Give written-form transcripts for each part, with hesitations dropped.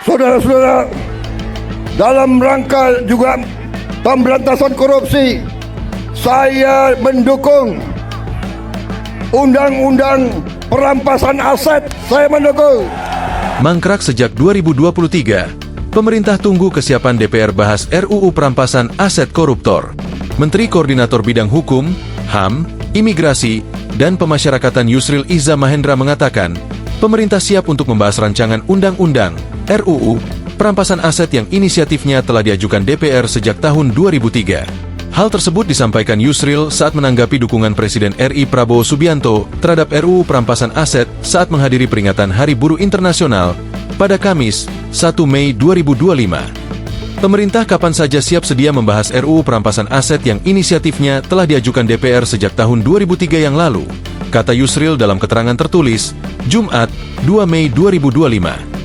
Saudara-saudara, dalam rangka juga pemberantasan korupsi, saya mendukung undang-undang perampasan aset. Saya mendukung. Mangkrak sejak 2023, pemerintah tunggu kesiapan DPR bahas RUU perampasan aset koruptor. Menteri Koordinator Bidang Hukum, HAM, Imigrasi, dan Pemasyarakatan Yusril Iza Mahendra mengatakan, pemerintah siap untuk membahas rancangan undang-undang RUU perampasan aset yang inisiatifnya telah diajukan DPR sejak tahun 2003. Hal tersebut disampaikan Yusril saat menanggapi dukungan Presiden RI Prabowo Subianto terhadap RUU perampasan aset saat menghadiri peringatan Hari Buruh Internasional pada Kamis, 1 Mei 2025. Pemerintah kapan saja siap sedia membahas RUU perampasan aset yang inisiatifnya telah diajukan DPR sejak tahun 2003 yang lalu, kata Yusril dalam keterangan tertulis, Jumat, 2 Mei 2025.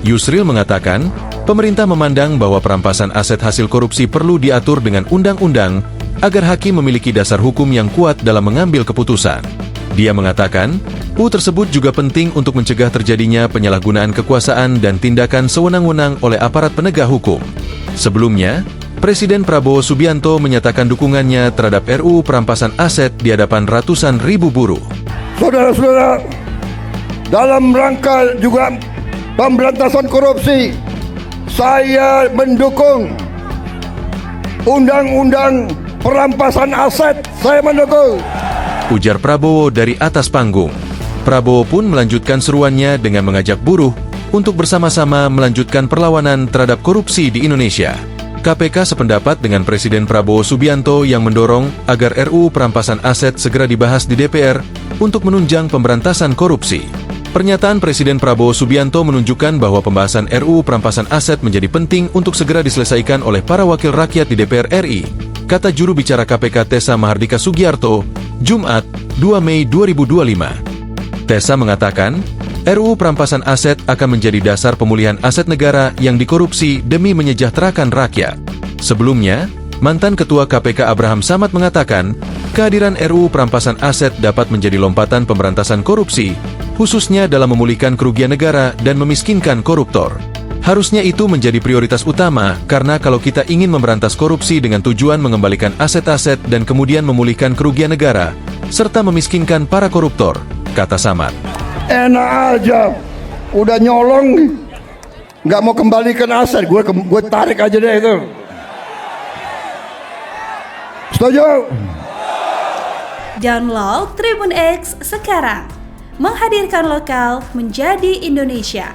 Yusril mengatakan, pemerintah memandang bahwa perampasan aset hasil korupsi perlu diatur dengan undang-undang agar hakim memiliki dasar hukum yang kuat dalam mengambil keputusan. Dia mengatakan, UU tersebut juga penting untuk mencegah terjadinya penyalahgunaan kekuasaan dan tindakan sewenang-wenang oleh aparat penegak hukum. Sebelumnya, Presiden Prabowo Subianto menyatakan dukungannya terhadap RUU perampasan aset di hadapan ratusan ribu buruh. Saudara-saudara, dalam rangka juga pemberantasan korupsi, saya mendukung undang-undang perampasan aset. Saya mendukung. Ujar Prabowo dari atas panggung. Prabowo pun melanjutkan seruannya dengan mengajak buruh untuk bersama-sama melanjutkan perlawanan terhadap korupsi di Indonesia. KPK sependapat dengan Presiden Prabowo Subianto yang mendorong agar RUU perampasan aset segera dibahas di DPR untuk menunjang pemberantasan korupsi. Pernyataan Presiden Prabowo Subianto menunjukkan bahwa pembahasan RUU perampasan aset menjadi penting untuk segera diselesaikan oleh para wakil rakyat di DPR RI, kata juru bicara KPK Tessa Mahardika Sugiarto, Jumat, 2 Mei 2025. Tessa mengatakan, RUU perampasan aset akan menjadi dasar pemulihan aset negara yang dikorupsi demi menyejahterakan rakyat. Sebelumnya, mantan Ketua KPK Abraham Samad mengatakan, kehadiran RUU perampasan aset dapat menjadi lompatan pemberantasan korupsi, khususnya dalam memulihkan kerugian negara dan memiskinkan koruptor. Harusnya itu menjadi prioritas utama, karena kalau kita ingin memberantas korupsi dengan tujuan mengembalikan aset-aset dan kemudian memulihkan kerugian negara, serta memiskinkan para koruptor, kata Samad. Enak aja, udah nyolong, nggak mau kembalikan aset, gue tarik aja deh itu. Setuju? Download Tribun X sekarang, menghadirkan lokal menjadi Indonesia.